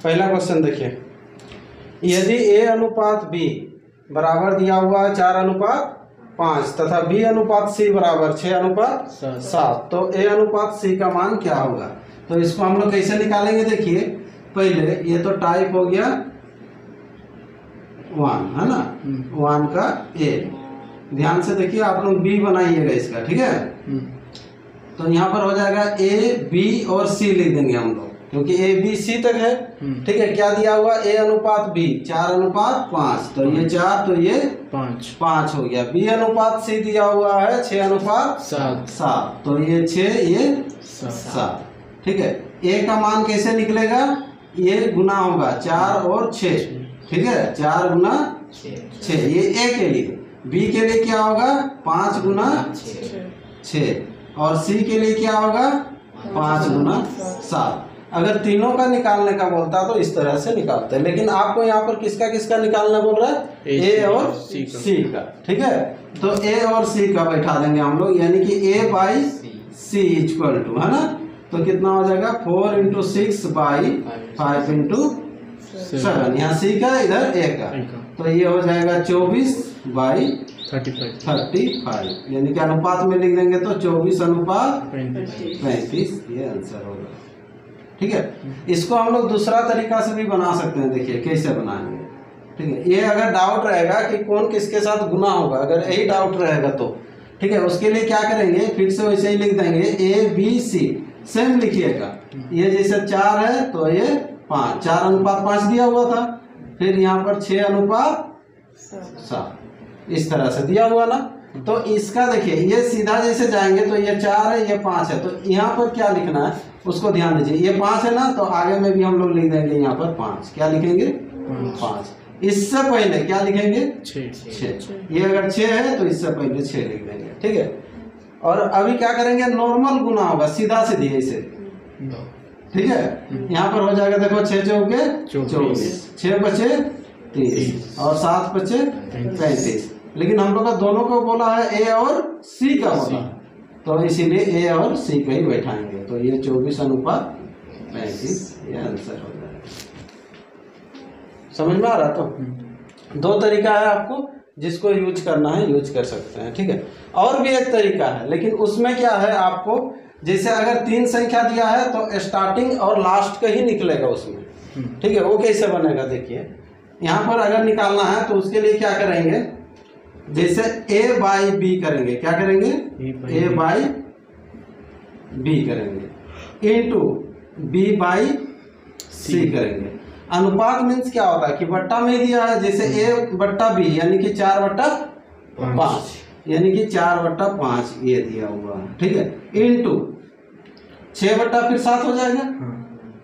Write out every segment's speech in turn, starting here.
पहला क्वेश्चन देखिए, यदि A अनुपात B बराबर दिया हुआ है 4:5 तथा B अनुपात C बराबर 6:7, तो A अनुपात C का मान क्या होगा? तो इसको हम लोग कैसे निकालेंगे? देखिए पहले ये तो टाइप हो गया 1 है ना, 1 का A। ध्यान से देखिए आप लोग B बनाइएगा इसका, ठीक है। तो यहाँ पर हो जाएगा A B और C लिख देंगे हम लोग, क्योंकि A B C तक है, ठीक है। क्या दिया हुआ? A अनुपात B 4:5, तो ये 4 तो ये 5 हो गया। B अनुपात C दिया हुआ है 6:7, तो ये 6 ये 7, ठीक है। A का मान कैसे निकलेगा? ये गुना होगा 4 और 6, ठीक है। 4 गुना 6 ये A के लिए। B के लिए क्या होगा? 5 गुना 6, और C के लिए क्या होगा? 5 गुना 7। अगर तीनों का निकालने का बोलता तो इस तरह से निकालते हैं, लेकिन आपको यहाँ पर किसका निकालना बोल रहा है? A और C का, ठीक है। तो A और C का बैठा देंगे हम लोग, यानी कि A by C equal to, है ना। तो कितना हो जाएगा? 4 × 6 बाई 5 × 7। यहाँ C का, इधर A का, तो ये हो जाएगा 24 बाई 35, यानी कि अनुपात में लिख देंगे तो 24:35, ये आंसर होगा, ठीक है। इसको हम लोग दूसरा तरीका से भी बना सकते हैं। देखिए कैसे बनाएंगे, ठीक है। ये अगर डाउट रहेगा कि कौन किसके साथ गुना होगा, अगर यही डाउट रहेगा तो, ठीक है, उसके लिए क्या करेंगे? फिर से वैसे ही लिख देंगे A B C, सेम लिखिएगा। ये जैसे 4 है तो ये 5, 4:5 दिया हुआ था, फिर यहाँ पर 6:7, इस तरह से दिया हुआ ना। तो इसका देखिए ये सीधा जैसे जाएंगे तो ये 4 है, ये 5 है, तो यहाँ पर क्या लिखना है उसको ध्यान दीजिए। ये 5 है ना, तो आगे में भी हम लोग लिख देंगे यहाँ पर 5। क्या लिखेंगे? 5। इससे पहले क्या लिखेंगे? 6। ये अगर 6 है तो इससे पहले 6 लिख देंगे, ठीक है। और अभी क्या करेंगे? नॉर्मल गुना होगा, सीधा सीधी ऐसे, ठीक है। यहाँ पर हो जाएगा, देखो 6 चौके 24, 6 बचे 30 और 7 बचे 35। लेकिन हम लोग का दोनों को बोला है A और C का बोला, तो इसीलिए A और C का ही बैठाएंगे। तो ये 24:35, ये आंसर हो जाएगा। समझ में आ रहा? तो दो तरीका है, आपको जिसको यूज करना है यूज कर सकते हैं, ठीक है। और भी एक तरीका है, लेकिन उसमें क्या है, आपको जैसे अगर 3 संख्या दिया है तो स्टार्टिंग और लास्ट का ही निकलेगा उसमें, ठीक है। वो कैसे बनेगा? देखिए यहाँ पर अगर निकालना है तो उसके लिए क्या करेंगे? जैसे A बाई B करेंगे, क्या करेंगे? A बाई B करेंगे इंटू B बाई C करेंगे। अनुपात मीन्स क्या होता है कि बट्टा में दिया है, जैसे A/B यानी कि 4/5, यानी कि 4/5 ये दिया हुआ है, ठीक है। इंटू 6/7 हो जाएगा,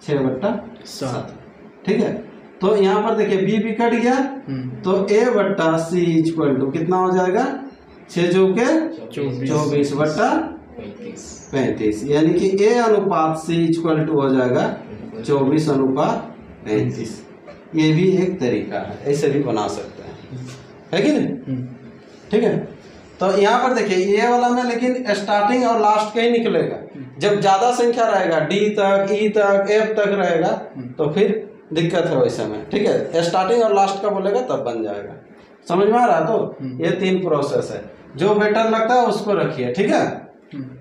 6/7, ठीक है। तो यहाँ पर देखिए B भी कट गया, तो A/C इक्वल टू कितना हो जाएगा? 6 चौके 24/35, यानी कि A अनुपात C इक्वल टू हो जाएगा 24:35। ये भी एक तरीका है, ऐसे भी बना सकते हैं, है कि नहीं? ठीक है। तो यहाँ पर देखिए ये वाला में लेकिन स्टार्टिंग और लास्ट का ही निकलेगा। जब ज्यादा संख्या रहेगा, D तक, E तक, F तक रहेगा, तो फिर दिक्कत है वैसे में, ठीक है। स्टार्टिंग और लास्ट का बोलेगा तब बन जाएगा। समझ में आ रहा? तो ये 3 प्रोसेस है, जो बेटर लगता है उसको रखिए, ठीक है।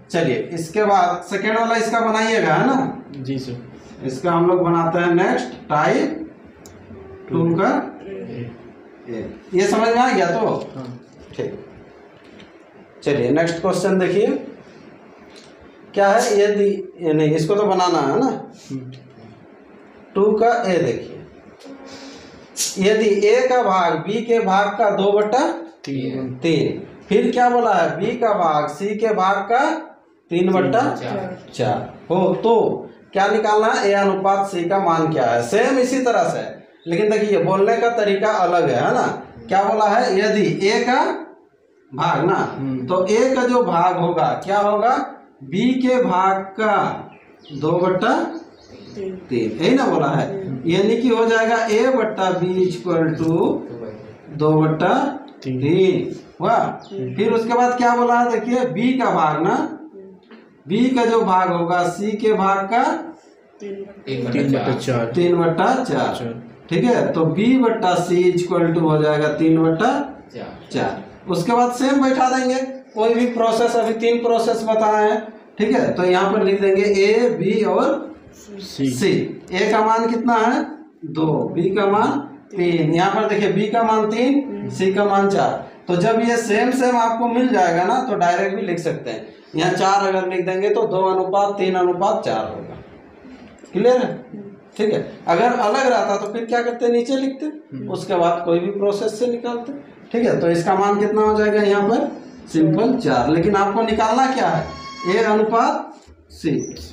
चलिए इसके बाद सेकेंड वाला इसका बनाइएगा, है ना? जी सर। इसका हम लोग बनाते हैं नेक्स्ट टाइप 2 का ये समझ में आ गया? तो ठीक, चलिए नेक्स्ट क्वेश्चन देखिए क्या है। यदि नहीं, इसको तो बनाना है ना। 2 का A देखिए, यदि A का भाग B के भाग का 2/3, फिर क्या बोला है? B का भाग C के भाग का 3/4 हो, तो क्या निकालना है? A अनुपात C का मान क्या है? सेम इसी तरह से, लेकिन देखिए बोलने का तरीका अलग है ना। क्या बोला है? यदि A का भाग ना, तो A का जो भाग होगा क्या होगा? B के भाग का 2/3, यही ना बोला है। यानी कि हो जाएगा A/B इक्वल टू 2/3 हुआ। फिर उसके बाद क्या बोला है? देखिए B का भाग ना, B का जो भाग होगा C के भाग का 3/4। 3/4। ठीक है, तो B/C इक्वल टू हो जाएगा 3/4। उसके बाद सेम बैठा देंगे, कोई भी प्रोसेस, अभी 3 प्रोसेस बताए हैं। ठीक है, तो यहाँ पर लिख देंगे A, B और C। A का मान कितना है 2, B का मान 3, यहाँ पर देखिए B का मान 3, C का मान 4। तो जब ये सेम सेम आपको मिल जाएगा ना तो डायरेक्ट भी लिख सकते हैं। यहाँ 4 अगर लिख देंगे तो 2:3:4 होगा। क्लियर है? ठीक है, अगर अलग रहता तो फिर क्या करते, नीचे लिखते, उसके बाद कोई भी प्रोसेस से निकालते। ठीक है, तो इसका मान कितना हो जाएगा यहाँ पर सिंपल 4। लेकिन आपको निकालना क्या है, A/C।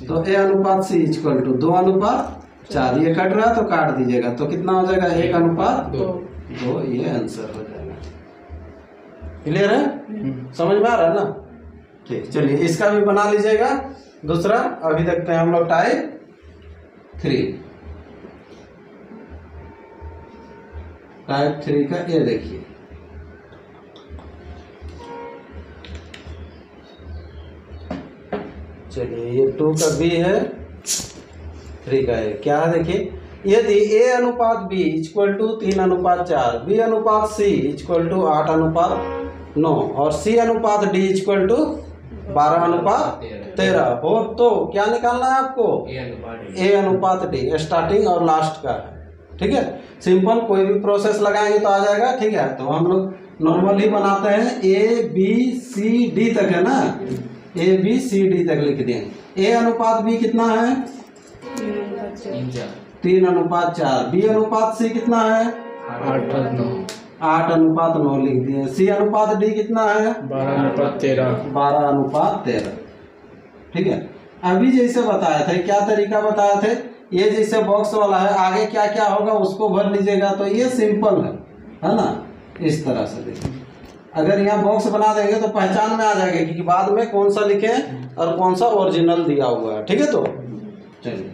तो A/C इक्वल टू 2:4। ये कट रहा है तो काट दीजिएगा, तो कितना हो जाएगा 1:2। ये आंसर हो जाएगा। क्लियर है? समझ में आ रहा है ना? ठीक, चलिए इसका भी बना लीजिएगा दूसरा। अभी देखते हैं हम लोग टाइप 3। टाइप 3 का ये देखिए, चलिए ये 2 का B है, 3 का है। क्या है देखिए, यदि A/B equal to 3:4, B/C equal to 8:9 और C/D इक्वल टू 12:13 हो तो क्या निकालना है आपको, A/D स्टार्टिंग और लास्ट का है। ठीक है, सिंपल कोई भी प्रोसेस लगाएंगे तो आ जाएगा। ठीक है, तो हम लोग नॉर्मली बनाते हैं A/B/C/D तक है ना, A/B/C/D तक लिख देंगे। A/B कितना है 3:4। B/C कितना है 8:9 लिख दिए। C/D कितना है 12:13। ठीक है, अभी जैसे बताया था, क्या तरीका बताया थे, ये जैसे बॉक्स वाला है, आगे क्या क्या होगा उसको भर लीजिएगा। तो ये सिंपल है ना, इस तरह से देखिए। अगर यहाँ बॉक्स बना देंगे तो पहचान में आ जाएगा कि बाद में कौन सा लिखे और कौन सा ओरिजिनल दिया हुआ है। ठीक है, तो चलिए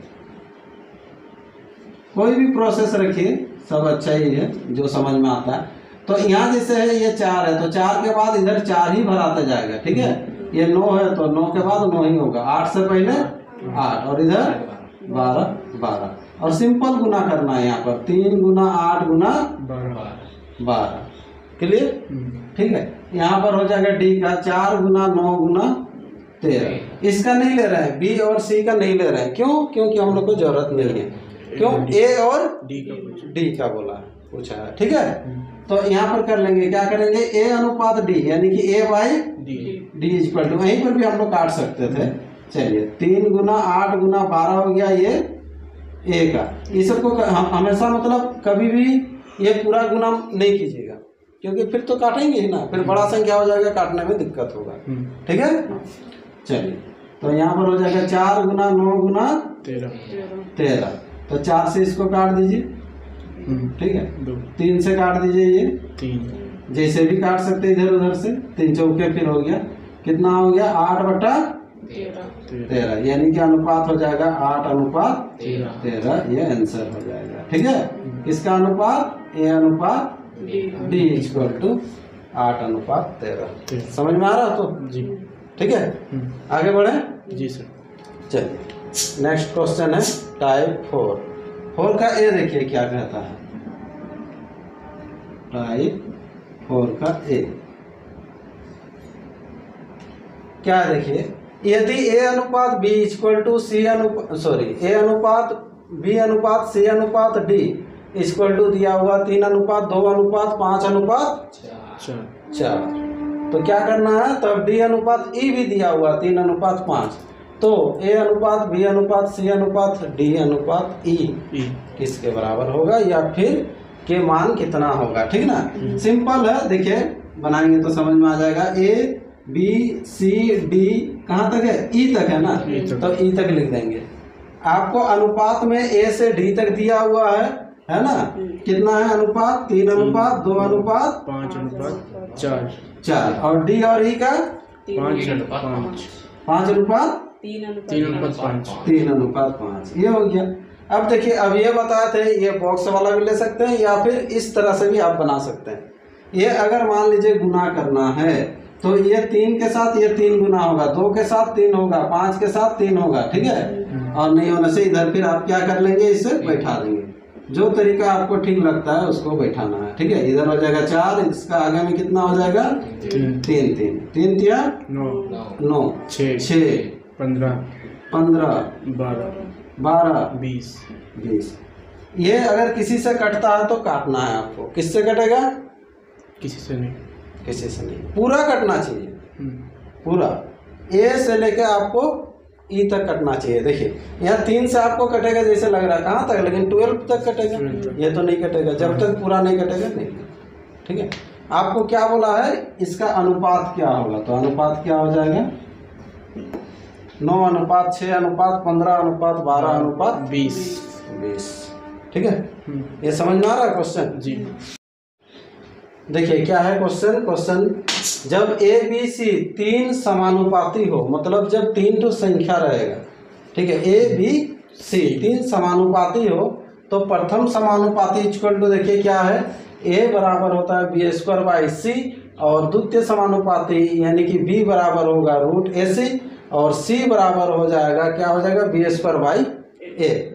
कोई भी प्रोसेस रखिए, सब अच्छा ही है जो समझ में आता है। तो यहाँ जैसे है ये 4 है, तो 4 के बाद इधर 4 ही भराता जाएगा। ठीक है, ये 9 है तो 9 के बाद 9 ही होगा, 8 से पहले 8 और इधर 12। और सिंपल गुना करना है यहाँ पर, 3 × 8 × 12। क्लियर? ठीक है, यहाँ पर हो जाएगा D का 4 × 9 × 13। इसका नहीं ले रहे हैं, B और C का नहीं ले रहे हैं। क्यों? क्योंकि हम लोग को जरूरत नहीं है। क्यों? A और D का बोला पूछा है। ठीक है, तो यहाँ पर कर लेंगे, क्या करेंगे A/D यानी कि A/D इक्वल टू, वहीं पर भी हम लोग काट सकते थे। चलिए 3 × 8 × 12 हो गया ये A का। ये सबको हमेशा मतलब कभी भी ये पूरा गुना नहीं कीजिएगा, क्योंकि फिर तो काटेंगे ही ना, फिर बड़ा संख्या हो जाएगा, काटने में दिक्कत होगा। ठीक है, चलिए तो यहाँ पर हो जाएगा 4 × 9 × 13। तो 4 से इसको काट दीजिए। ठीक है, 3 से काट दीजिए, ये 3 जैसे भी काट सकते इधर उधर से, 3 चौके फिर हो गया, कितना हो गया 8/13, यानी कि अनुपात हो जाएगा 8:13। ये आंसर हो जाएगा। ठीक है, किसका अनुपात, A/D इक्वल टू 8:13। समझ में आ रहा तो जी? ठीक है, आगे बढ़े जी सर। चलिए नेक्स्ट क्वेश्चन है टाइप 4 का A देखिए क्या कहता है। टाइप 4 का A क्या है देखिए, यदि A/B equal to A/B C/D equal to दिया हुआ 3:2:5:4, तो क्या करना है, तब D/E भी दिया हुआ 3:5, तो A/B/C/D/E किसके बराबर होगा या फिर के मान कितना होगा। ठीक ना, सिंपल है, देखिए बनाएंगे तो समझ में आ जाएगा। A/B/C/D कहाँ तक है, E तक है ना, तो E तक लिख देंगे। आपको अनुपात में A से D तक दिया हुआ है ना, कितना है अनुपात, 3:2:5:4 और D और E का 5:3:5 ये हो गया। अब देखिए, अब ये बताए थे, ये बॉक्स वाला भी ले सकते हैं या फिर इस तरह से भी आप बना सकते हैं। ये अगर मान लीजिए गुना करना है तो ये 3 के साथ ये 3 गुना होगा, 2 के साथ 3 होगा, 5 के साथ 3 होगा। ठीक है, और नहीं होने से इधर फिर आप क्या कर लेंगे, इसे बैठा देंगे। जो तरीका आपको ठीक लगता है उसको बैठाना है, ठीक है। इधर हो जाएगा 4, इसका आगे में कितना हो जाएगा 3 3 3 तिया 9 6 15 12 20। ये अगर किसी से कटता है तो काटना है आपको। किससे कटेगा? किसी से नहीं, पूरा कटना चाहिए, पूरा ए से लेके आपको ई तक कटना चाहिए। देखिए यहाँ 3 से आपको कटेगा जैसे लग रहा है, कहाँ तक, लेकिन 12 तक कटेगा। ये तो नहीं कटेगा जब तक पूरा नहीं कटेगा, नहीं, ठीक है। आपको क्या बोला है, इसका अनुपात क्या होगा, तो अनुपात क्या हो जाएगा 9:6:15:12:20, ठीक है। ये समझ में आ रहा है क्वेश्चन जी। देखिए क्या है क्वेश्चन, जब ए बी सी 3 समानुपाती हो, मतलब जब 3 तो संख्या रहेगा, ठीक है, ए बी सी 3 समानुपाती हो तो प्रथम समानुपाती इक्वल टू, देखिए क्या है, ए बराबर होता है b²/c, और द्वितीय समानुपाती यानी कि b बराबर होगा √ac, और c बराबर हो जाएगा, क्या हो जाएगा b²/a।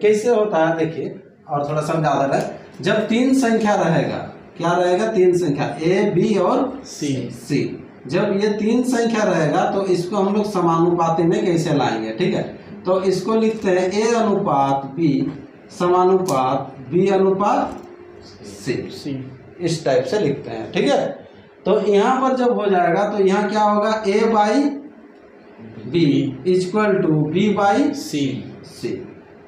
कैसे होता है देखिए, और थोड़ा समझा दे रहा है। जब 3 संख्या रहेगा, क्या रहेगा, 3 संख्या a b और c। जब ये 3 संख्या रहेगा तो इसको हम लोग समानुपाती में कैसे लाएंगे, ठीक है। तो इसको लिखते हैं a अनुपात b समानुपात b अनुपात c, इस टाइप से लिखते हैं, ठीक है। तो यहाँ पर जब हो जाएगा तो यहाँ क्या होगा, a/b = b/c।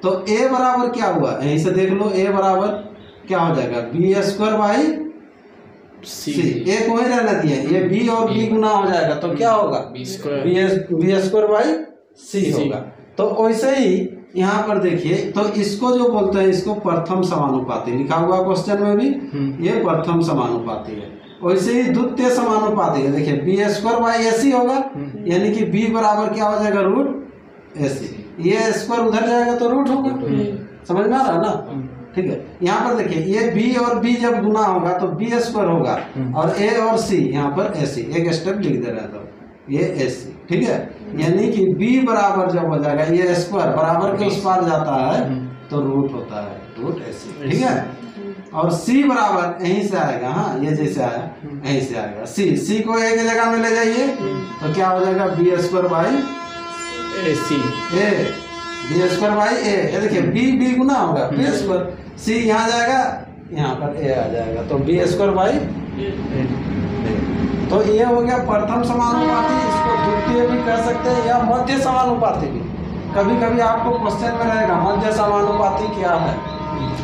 तो a बराबर क्या हुआ, यहीं से देख लो, a बराबर क्या हो जाएगा b²/c। a को ही रहना दिया, ये b और b गुना हो जाएगा तो क्या होगा b²/c होगा। तो वैसे ही यहाँ पर देखिए, तो इसको जो बोलते हैं, इसको प्रथम समानुपाती लिखा हुआ क्वेश्चन में भी, ये प्रथम समानुपाती है। वैसे ही द्वितीय समानुपाती है, देखिए b²/ac होगा, यानी कि b बराबर क्या हो जाएगा √ac। ये स्क्वायर उधर जाएगा तो रूट होगा, समझ में आ रहा है ना, ठीक है। यहाँ पर देखिए ये b और b जब गुना होगा तो b² होगा, और a और c यहाँ पर ac, एक स्टेप लिख दे रहा था, ये ac, ठीक है। यानी कि b बराबर जब हो जाएगा, ये स्क्वायर बराबर के उस पार जाता है तो रूट होता है √ac, ठीक है। और c बराबर यहीं से आएगा, हाँ ये जैसे आया यहीं से आएगा, c को a की जगह में ले जाइए तो क्या हो जाएगा b²/ac, b²/a। देखिए b गुना होगा b², c यहाँ जाएगा, यहाँ पर a आ जाएगा, तो b²/a। तो ये हो गया प्रथम समानुपाती, इसको द्वितीय भी कह सकते हैं या मध्य समानुपाती भी। कभी कभी आपको क्वेश्चन में रहेगा मध्य समानुपाती क्या है,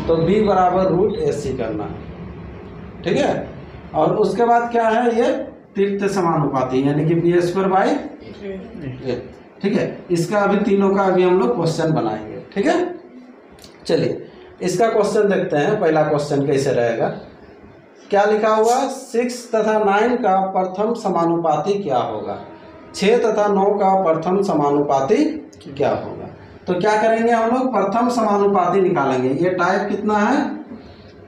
तो b बराबर √ac करना, ठीक है। और उसके बाद क्या है, ये तृतीय समानुपाती यानी कि b²/a, ठीक है। इसका अभी तीनों का अभी हम लोग क्वेश्चन बनाएंगे, ठीक है। चलिए इसका क्वेश्चन देखते हैं, पहला क्वेश्चन कैसे रहेगा। क्या लिखा हुआ, 6 तथा 9 का प्रथम समानुपाती क्या होगा, 6 तथा 9 का प्रथम समानुपाती क्या होगा। तो क्या करेंगे हम लोग, प्रथम समानुपाती निकालेंगे। ये टाइप कितना है,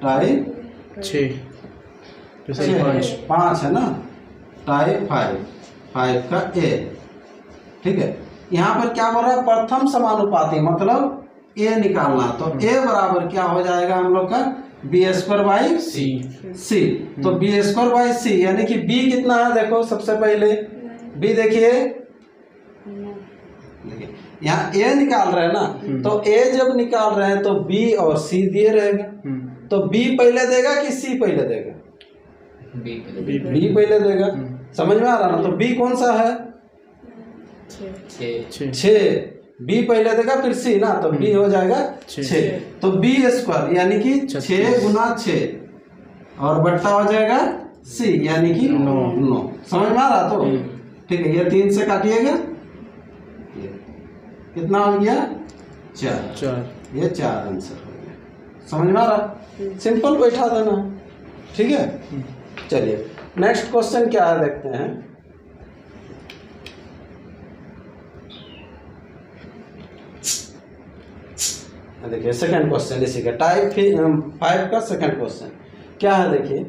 टाइप 5 है ना, टाइप 5 का a, ठीक है। यहाँ पर क्या बोल रहा है, प्रथम समानुपाती मतलब a निकालना, तो a बराबर क्या हो जाएगा हम लोग का b²/c। तो b²/c यानी कि b कितना है, देखो सबसे पहले b देखिए यहाँ a निकाल रहे हैं ना, तो a जब निकाल रहे हैं तो b और c दिए रहेगा, तो b पहले देगा कि c पहले देगा, b पहले देगा, समझ में आ रहा ना। तो b कौन सा है, 6, b पहले देगा फिर c ना, तो b हो जाएगा 6। तो b² यानी कि 6 गुना 6 और बट्टा हो जाएगा c यानी कि 9। समझ में आ रहा, तो ठीक है। ये 3 से काटिएगा, कितना हो गया 4, ये 4 आंसर हो गया। समझ में आ रहा, सिंपल बैठा देना, ठीक है। चलिए नेक्स्ट क्वेश्चन क्या है देखते हैं। देखिए सेकंड क्वेश्चन इसी का, टाइप 5 का सेकंड क्वेश्चन क्या है, देखिए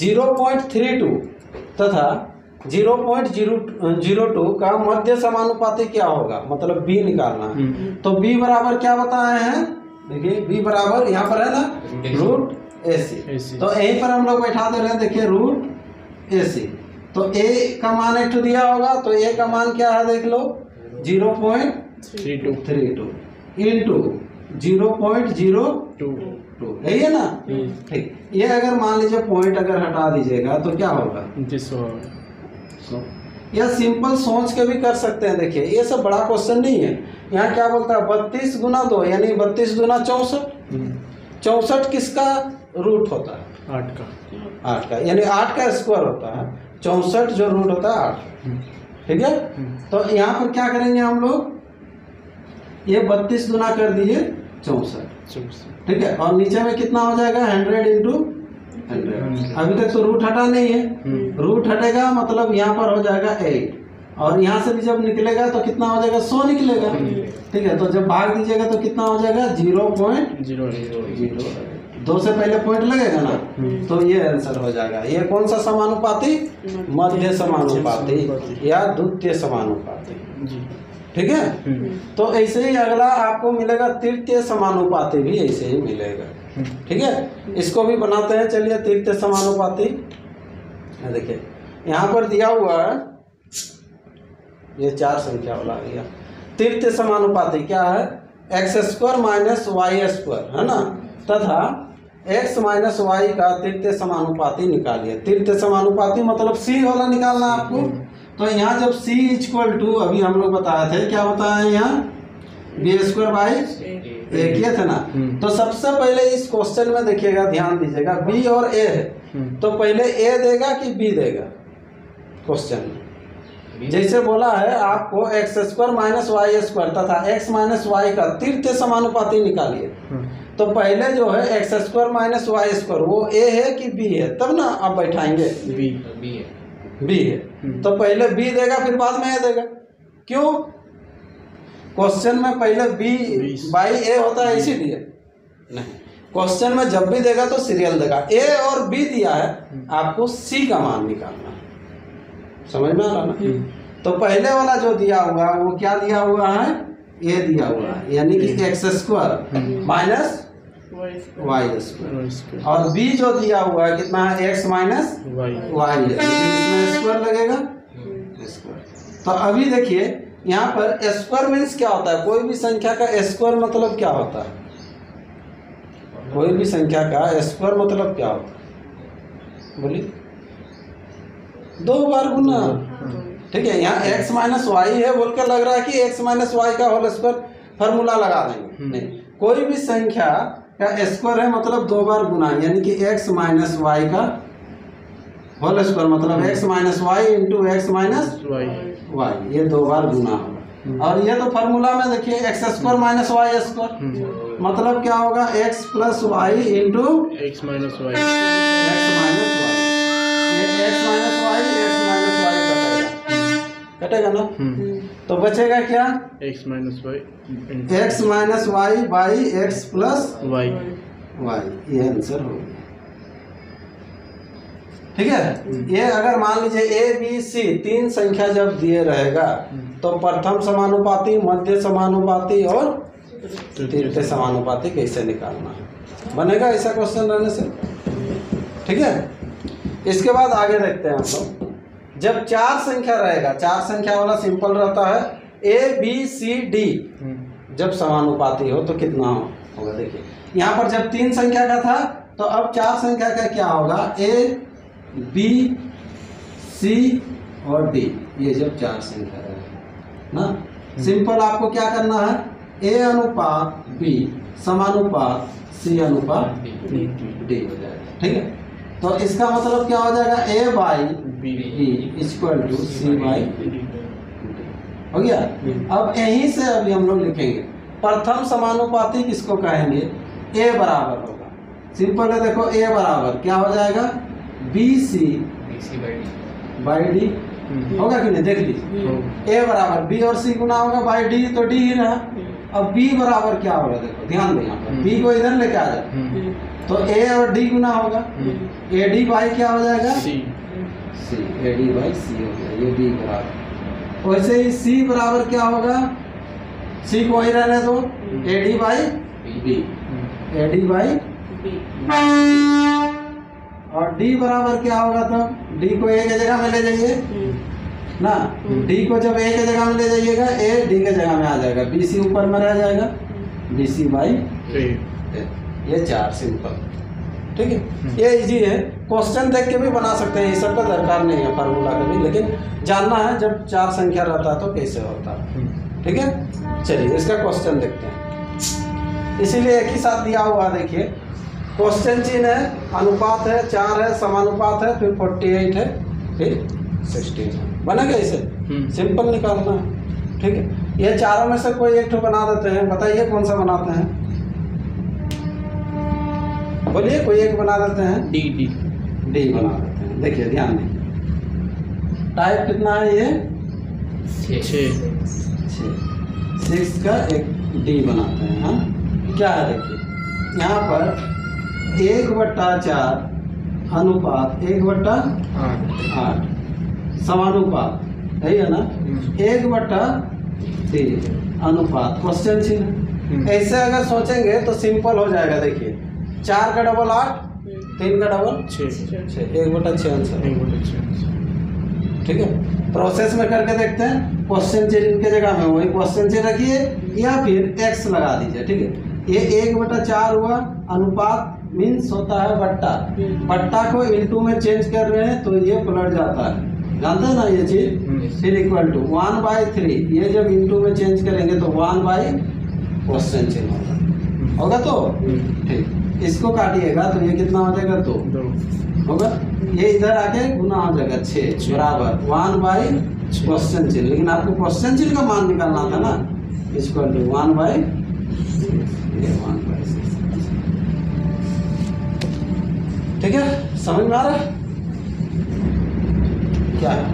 0.32 तथा 0.002 का मध्य समानुपाती क्या होगा, मतलब b निकालना है। तो b बराबर क्या बताए हैं, देखिए b बराबर यहाँ पर है ना रूट AC। तो यहीं पर हम लोग बैठा दे रहे हैं, देखिए रूट AC। तो a का मान एक तो दिया होगा, तो a का मान क्या है देख लो 0.32 इंटू 0.022, यही है ना। ठीक, ये अगर मान लीजिए पॉइंट अगर हटा दीजिएगा तो क्या होगा, या सिंपल सोच के भी कर सकते हैं। देखिए ये सब बड़ा क्वेश्चन नहीं है। यहाँ क्या बोलता है 32 गुना 2 यानी 32 गुना 64। 64 किसका रूट होता है, 8 का यानी 8 का स्क्वायर होता है। 64 जो रूट होता है 8। ठीक है, तो यहाँ पर क्या करेंगे हम लोग, ये 32 गुना कर दिए 64। ठीक है, और नीचे में कितना हो जाएगा 100 इंटू 100। अभी तक तो रूट हटा नहीं है, रूट हटेगा मतलब यहाँ पर हो जाएगा 8, और यहाँ से भी जब निकलेगा तो कितना हो जाएगा 100 निकलेगा। ठीक है, तो जब भाग दीजिएगा तो कितना हो जाएगा 0.002 से पहले पॉइंट लगेगा ना, तो ये आंसर हो जाएगा। ये कौन सा समानुपाती, मध्य समानुपाती या द्वितीय समानुपाती। ठीक है, तो ऐसे ही अगला आपको मिलेगा तृतीय समानुपाती, भी ऐसे ही मिलेगा। ठीक है, इसको भी बनाते हैं, चलिए तृतीय समानुपाती। देखिए यहाँ पर दिया हुआ है, ये 4 संख्या वाला गया तृतीय समानुपाती क्या है, x² माइनस y² है ना, तथा x माइनस y का तृतीय समानुपाती निकालिए। तृतीय समानुपाती मतलब c वाला निकालना आपको। तो यहाँ जब c इक्वल टू, अभी हम लोग बताए थे, क्या बताया यहाँ b² बाई a किए थे ना। तो सबसे पहले इस क्वेश्चन में देखिएगा, ध्यान दीजिएगा, b और a है, तो पहले a देगा कि b देगा क्वेश्चन में। जैसे बोला है आपको x² माइनस y² तथा x माइनस y का तृतीय समानुपाती निकालिए, तो पहले जो है x² माइनस y² वो a है कि b है, तब ना आप बैठाएंगे b है। तो पहले b देगा फिर बाद में a देगा। क्यों, क्वेश्चन में पहले b बाई a होता है इसीलिए नहीं, क्वेश्चन में जब भी देगा तो सीरियल देगा। a और b दिया है, आपको c का मान निकालना है, समझ में आ रहा ना। तो पहले वाला जो दिया हुआ वो क्या दिया हुआ है, a दिया हुआ है, यानी कि x² माइनस y², और b जो दिया हुआ है कितना है x माइनस y है, इसमें स्क्वायर लगेगा स्क्वायर। तो अभी देखिए यहाँ पर स्क्वायर मीन्स क्या होता है, कोई भी संख्या का स्क्वायर मतलब क्या होता है, कोई भी संख्या का स्क्वायर मतलब क्या होता है, बोलिए 2 बार गुना। ठीक है, यहाँ x माइनस वाई है बोल कर लग रहा है कि x माइनस वाई का होल स्क्वायर फॉर्मूला लगा देंगे, नहीं, कोई भी संख्या का स्क्वायर है मतलब 2 बार गुना, यानी कि x माइनस वाई का होल स्क्वायर मतलब x minus y into x minus y, ये 2 बार गुना होगा। और ये तो फार्मूला में देखिए x² माइनस y² मतलब क्या होगा x plus y into x minus y, x minus y कटेगा ना। तो बचेगा क्या, x minus y by x plus y, ये आंसर हो गया। ठीक है, ये अगर मान लीजिए a b c 3 संख्या जब दिए रहेगा तो प्रथम समानुपाती, मध्य समानुपाती और तृतीय समानुपाती कैसे निकालना है, बनेगा ऐसा क्वेश्चन रहने से। ठीक है, इसके बाद आगे देखते हैं हम लोग। जब 4 संख्या रहेगा, 4 संख्या वाला सिंपल रहता है, a b c d जब समानुपाती हो तो कितना होगा। देखिए यहाँ पर जब 3 संख्या का था, तो अब 4 संख्या का क्या होगा, a b c और d, ये जब 4 संख्या रहेगा ना, सिंपल आपको क्या करना है, a अनुपात b समानुपात c अनुपात d हो जाएगा। ठीक है, तो इसका मतलब क्या हो जाएगा, a by b equal to c by d हो गया। अब यहीं से अभी हम लोग लिखेंगे प्रथम समानुपाती किसको कहेंगे, a बराबर होगा, सिंपल है, देखो a बराबर क्या हो जाएगा, bc बाई d होगा कि नहीं, देख लीजिए a बराबर b और c गुना होगा बाई d, तो d ही रहा। अब b बराबर क्या होगा, देखो ध्यान दें, यहाँ पर b को इधर लेके आ जाए तो a और d गुना होगा, ad बाई क्या हो जाएगा सी, AD/C हो गया, ये B बराबर। वैसे ही C बराबर क्या होगा, C को वही रहने दो, AD/B, AD/B, और D बराबर क्या होगा तब, D को A की जगह में ले जाइए ना, D को जब A की जगह में ले जाइएगा, A D की जगह में आ जाएगा, BC ऊपर में रह जाएगा, BC/A, ये 4 सिंपल, ठीक है। ये इजी है, क्वेश्चन देख के भी बना सकते हैं, ये सब का दरकार नहीं है फार्मूला का भी, लेकिन जानना है जब 4 संख्या रहता है तो कैसे होता है, ठीक है। चलिए इसका क्वेश्चन देखते हैं, इसीलिए एक ही साथ दिया हुआ, देखिए क्वेश्चन चिन्ह है, अनुपात है, 4 है, समानुपात है, फिर 48 है, फिर 16 है, बनेगा इसे सिंपल निकालना है, ठीक है। ये चारों में से कोई एक ठो बना देते हैं, बताइए कौन सा बनाते हैं, बोलिए कोई एक बना देते हैं, डी बना देते हैं। देखिए ध्यान दें, टाइप कितना है ये, 6, 6 का एक डी बनाते हैं, हाँ क्या है, देखिए यहाँ पर 1/4 अनुपात 1/8 समानुपात, यही है ना, 1/3 अनुपात क्वेश्चन चिन्ह। ऐसे अगर सोचेंगे तो सिंपल हो जाएगा, देखिए 4 का डबल 8, 3 का डबल 6, 1/6 आंसर, ठीक है। प्रोसेस में करके देखते हैं, क्वेश्चन चिन्ह की जगह में वही क्वेश्चन चिन्ह रखिए या फिर x लगा दीजिए, ठीक है। ये 1/4 हुआ, अनुपात मीन्स होता है बट्टा को इनटू में चेंज कर रहे हैं तो ये पलट जाता है, जानते हैं ना ये चीज, फिर इक्वल टू 1/3, ये जब इनटू में चेंज करेंगे तो 1 बाई क्वेश्चन चिन्ह होगा तो ठीक। इसको काटिएगा तो ये कितना हो जाएगा, 2 होगा, ये इधर आके गुना हो जाएगा 6 बराबर 1 बाई क्वेश्चन चिन्ह, लेकिन आपको क्वेश्चन चिन्ह का मान निकालना था ना, इक्वल टू 1/6, ठीक है। समझ में आ रहा है क्या है,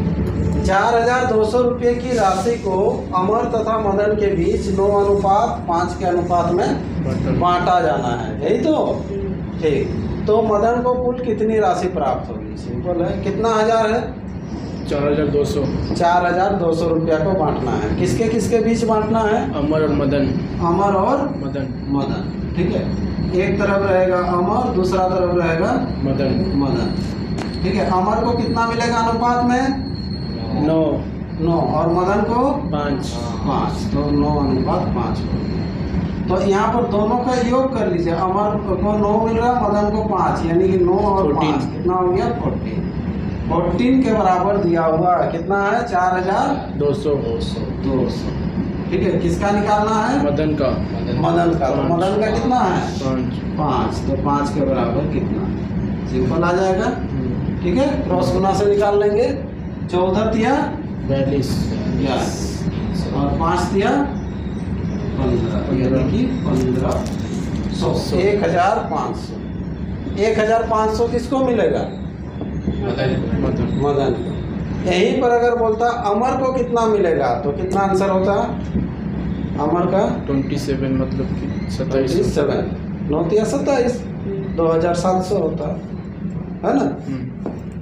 4200 रुपये की राशि को अमर तथा मदन के बीच 9:5 के अनुपात में बांटा जाना है, यही तो ठीक। तो मदन को कुल कितनी राशि प्राप्त होगी, सिंपल है, कितना हजार है, 4200 रुपया को बांटना है, किसके किसके बीच बांटना है, अमर और मदन, अमर और मदन, ठीक है। एक तरफ रहेगा अमर, दूसरा तरफ रहेगा मदन, ठीक है। अमर को कितना मिलेगा अनुपात में, 9 और मदन को 5, तो 9:5 तो यहाँ पर दोनों का योग कर लीजिए, अमर को 9 मिल रहा, मदन को 5, यानी कि 9 और 5 कितना हो गया, 14 के बराबर दिया हुआ कितना है, 4200, ठीक है। किसका निकालना है, मदन का, तो मदन का कितना है, 5, तो 5 के बराबर कितना, सिंपल आ जाएगा, ठीक है। क्रॉस गुना से निकाल लेंगे, 14 तिया 42 और 5 तिया 15, यानी कि 1500, 1500, 1500 किसको मिलेगा, मदन को। यहीं पर अगर बोलता अमर को कितना मिलेगा तो कितना आंसर होता, अमर का 27, मतलब कि 27, 9 तिया 27, 2700 होता है ना,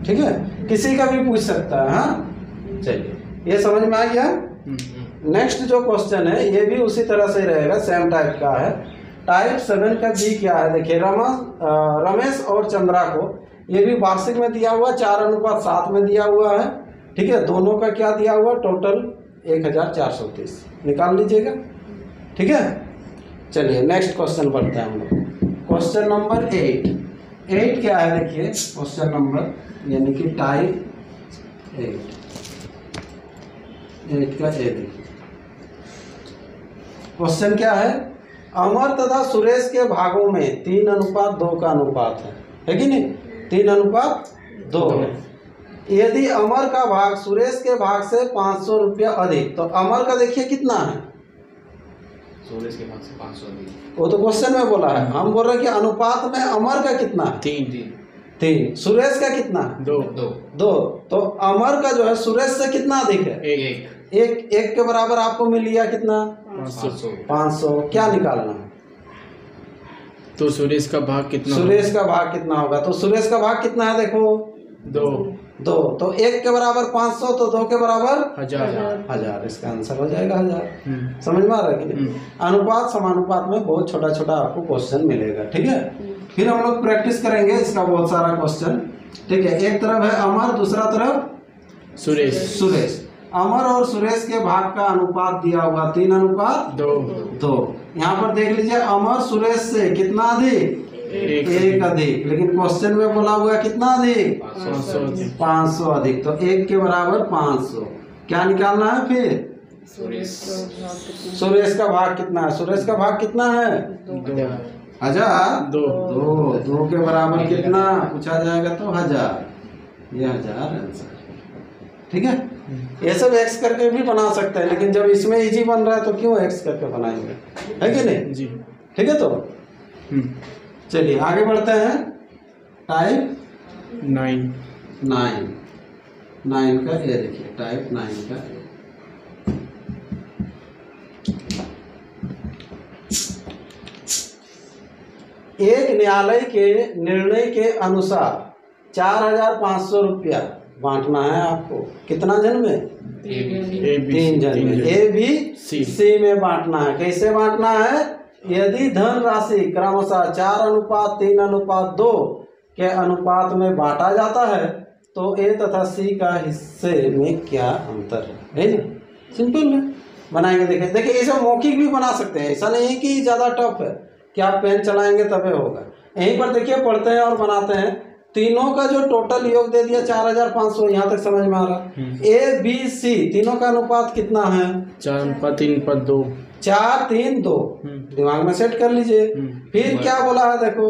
ठीक है। किसी का भी पूछ सकता है, हाँ चलिए ये समझ में आ गया। नेक्स्ट जो क्वेश्चन है ये भी उसी तरह से रहेगा, सेम टाइप का है। टाइप 7 का बी क्या है, देखिए रमेश और चंद्रा को, ये भी वार्षिक में दिया हुआ, 4:7 में दिया हुआ है, ठीक है। दोनों का क्या दिया हुआ, टोटल 1430 निकाल लीजिएगा, ठीक है। चलिए नेक्स्ट क्वेश्चन बढ़ते हैं हम लोग, क्वेश्चन नंबर 8 क्या है, देखिए क्वेश्चन नंबर यानी कि टाइप 8 का ए, देखिए क्वेश्चन क्या है, अमर तथा सुरेश के भागों में 3:2 का अनुपात है कि नहीं, 3:2 है। यदि अमर का भाग सुरेश के भाग से 500 रुपया अधिक, तो अमर का देखिए कितना है, सुरेश के भाग से 500 अधिक, वो तो क्वेश्चन में बोला है, हम बोल रहे हैं कि अनुपात में अमर का कितना है, 3, सुरेश का कितना है, 2, तो अमर का जो है सुरेश से कितना अधिक है, 1 के बराबर आपको मिल गया कितना, 500। क्या निकालना है, तो सुरेश का भाग कितना, सुरेश का भाग कितना होगा, तो सुरेश का भाग कितना है, देखो 2, 2, तो 1 के बराबर 500 तो 2 के बराबर 1000। 1000, इसका आंसर हो जाएगा 1000। समझ में आ रहा है कि नहीं? अनुपात समानुपात में बहुत छोटा छोटा आपको क्वेश्चन मिलेगा, ठीक है। फिर हम लोग प्रैक्टिस करेंगे इसका बहुत सारा क्वेश्चन, ठीक है। एक तरफ है अमर, दूसरा तरफ सुरेश। अमर और सुरेश के भाग का अनुपात दिया होगा 3:2। यहाँ पर देख लीजिए, अमर सुरेश से कितना अधिक? 1 अधिक, लेकिन क्वेश्चन में बोला हुआ कितना अधिक? 500 अधिक। तो 1 के बराबर 500। क्या निकालना है फिर? सुरेश का भाग कितना है? सुरेश का भाग कितना है? 1000। 2 के बराबर कितना पूछा जाएगा? तो 1000। ये 1000 आंसर, ठीक है। ये सब एक्स करके भी बना सकते हैं, लेकिन जब इसमें इजी बन रहा है तो क्यों एक्स करके बनाएंगे, है कि नहीं जी? ठीक है। तो चलिए आगे बढ़ते हैं। टाइप 9 का ए देखिए, टाइप 9 का ए। एक न्यायालय के निर्णय के अनुसार 4500 रुपया बांटना है आपको। कितना जन में? 3 जन में। ए बी सी में बांटना है। कैसे बांटना है? यदि धन राशि क्रमशः 4:3:2 के अनुपात में बांटा जाता है तो ए तथा सी का हिस्से में क्या अंतर है ना? सिंपल है, बनाएंगे। देखिए इसे मौखिक भी बना सकते हैं, ऐसा नहीं है कि ज़्यादा टफ है कि आप पेन चलाएंगे तबे होगा। यहीं पर देखिए पढ़ते हैं और बनाते हैं। तीनों का जो टोटल योग दे दिया 4500, यहाँ तक समझ में आ रहा। ए बी सी तीनों का अनुपात कितना है? 4:3:2। 4:3:2 दिमाग में सेट कर लीजिए। फिर क्या बोला है देखो,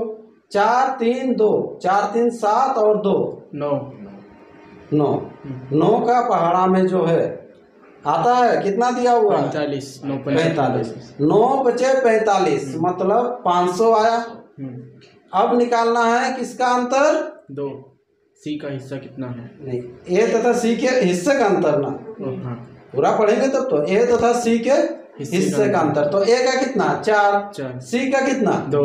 4:3:2, 4×3 7 और 2 9 का पहाड़ा में जो है आता है कितना दिया हुआ? 45। 9 बचे 45 मतलब 500 आया। अब निकालना है किसका अंतर? 2। सी का हिस्सा कितना है? नहीं, ए तथा सी के हिस्से का अंतर ना। पूरा पढ़ेंगे तब तो। ए तथा सी के हिस्से का अंतर, तो ए का कितना? 4। सी का कितना? 2।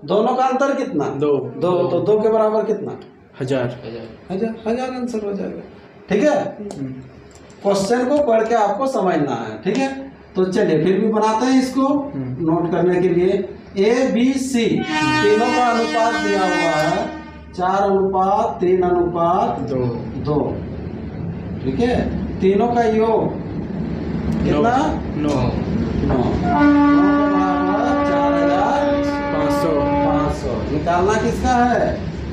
दोनों का अंतर कितना? 2। तो 2 के बराबर कितना? 1000 आंसर हो जाएगा, ठीक है। क्वेश्चन को पढ़ के आपको समझना है, ठीक है। तो चलिए फिर भी बनाते हैं इसको नोट करने के लिए। ए बी सी तीनों का अनुपात दिया हुआ है 4:3:2, ठीक है। तीनों का योग कितना? 9। 4500। निकालना किसका है?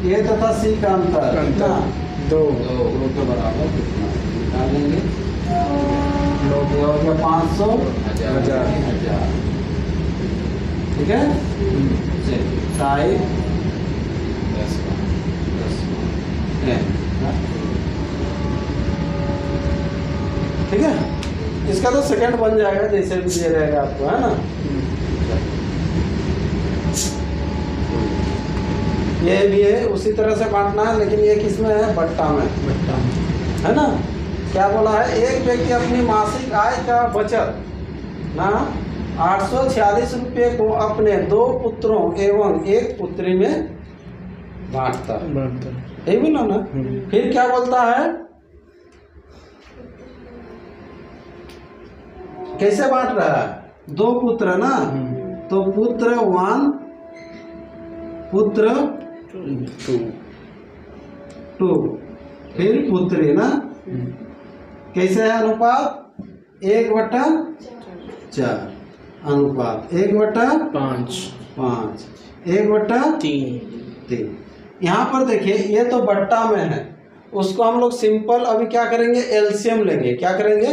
ए तथा सी का अंतर कितना? 2 के बराबर कितना निकालेंगे? 500 1000, ठीक है। टाइप 10, ठीक है। इसका तो सेकंड बन जाएगा जैसे भी दिया रहेगा आपको, है ना। ये भी है उसी तरह से बांटना है, लेकिन ये किसमें है? बट्टा में, है ना। क्या बोला है? एक व्यक्ति अपनी मासिक आय का बचत ना 846 रुपये को अपने 2 पुत्रों एवं 1 पुत्री में बांटता है, यही बोला ना। फिर क्या बोलता है? कैसे बांट रहा है? 2 पुत्र ना, तो पुत्र 1 पुत्र 2 फिर पुत्री ना। कैसे है अनुपात? 1/4 अनुपात 1/5 1/3। यहाँ पर देखिए ये तो बट्टा में है, उसको हम लोग सिंपल अभी क्या करेंगे? एलसीएम लेंगे। क्या करेंगे?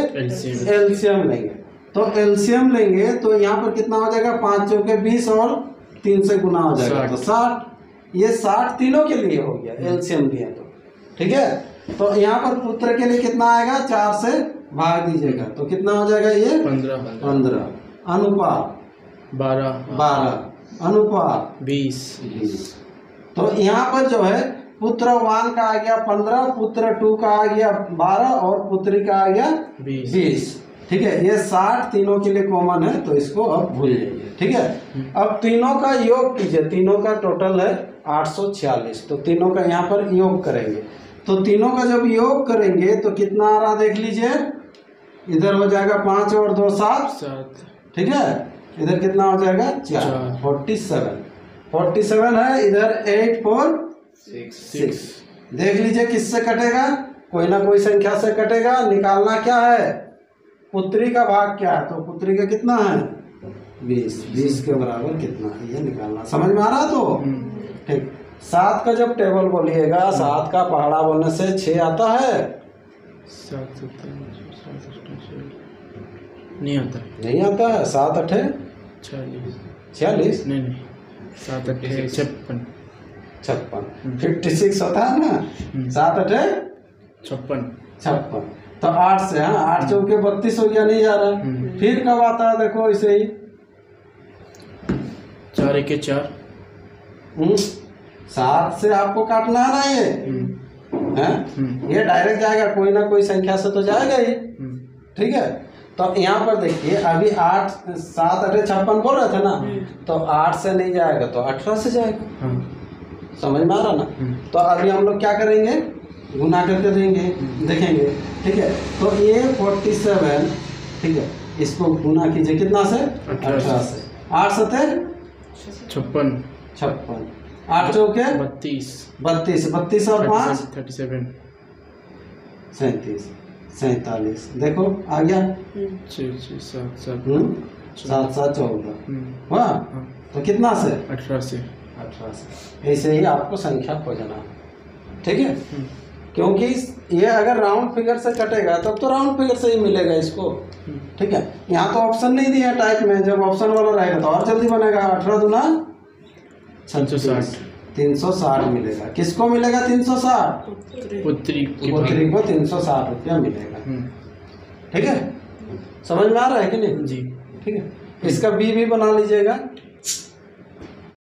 एलसीएम लेंगे। तो एलसीएम लेंगे तो यहाँ पर कितना हो जाएगा? 5 चौके 20 और 3 से गुना हो जाएगा तो 60। ये 60 तीनों के लिए हो गया एलसीएम दिया तो, ठीक है। तो यहाँ पर पुत्र के लिए कितना आएगा? 4 से भाग दीजिएगा तो कितना हो जाएगा? ये 15 अनुपात 12 अनुपात 20। तो यहाँ पर जो है पुत्र 1 का आ गया 15, पुत्र 2 का आ गया 12 और पुत्री का आ गया 20, ठीक है। ये 60 तीनों के लिए कॉमन है तो इसको अब भूल जाइए, ठीक है। अब तीनों का योग कीजिए, तीनों का टोटल है 846, तो तीनों का यहाँ पर योग करेंगे तो तीनों का जब योग करेंगे तो कितना आ रहा देख लीजिए, इधर हो जाएगा 5 और 2 7, 7 ठीक है, इधर कितना हो जाएगा 4, 47 है, इधर 8 4 6। देख लीजिए किससे कटेगा, कोई ना कोई संख्या से कटेगा। निकालना क्या है, पुत्री का भाग क्या है, तो पुत्री का कितना है 20 के बराबर कितना है ये निकालना। समझ में आ रहा तो ठीक। 7 का जब टेबल बोलिएगा, 7 का पहाड़ा बोलने से 6 आता है, 7 नहीं आता, नहीं आता है। 7 8 46 नहीं 7 8 56 56 56 होता है ना, 7 8 56। तो 8 से, हाँ 8 चौके 32 हो गया, नहीं जा रहा। फिर कब आता है देखो ऐसे ही 4 1 4। 7 से आपको काटना है ना ये है, ये डायरेक्ट जाएगा, कोई ना कोई संख्या से तो जाएगा ही, ठीक है। तो यहाँ पर देखिए अभी 8 7 8 56 बोल रहे थे ना, तो 8 से नहीं जाएगा तो 18 से जाएगा। समझ में आ रहा ना। तो अभी हम लोग क्या करेंगे, गुना करके देंगे, देखेंगे, ठीक है। तो ये 47, ठीक है, इसको गुना कीजिए कितना से 18 से। 8 7 56 8 चौके 32 और 5 37 47। देखो आ गया 6 6 7 7 7 7 14 हुआ। तो कितना से 18 से। ऐसे ही आपको संख्या खोजना, ठीक है। क्योंकि ये अगर राउंड फिगर से कटेगा तब तो राउंड फिगर से ही मिलेगा इसको, ठीक है। यहाँ तो ऑप्शन नहीं दिया टाइप में, जब ऑप्शन वाला रहेगा तो और जल्दी बनेगा। 18 दूना 360 मिलेगा। किसको मिलेगा 360? पुत्री को 360 रुपया मिलेगा, ठीक है। समझ में आ रहा है कि नहीं जी। ठीक है। इसका बी भी बना लीजिएगा।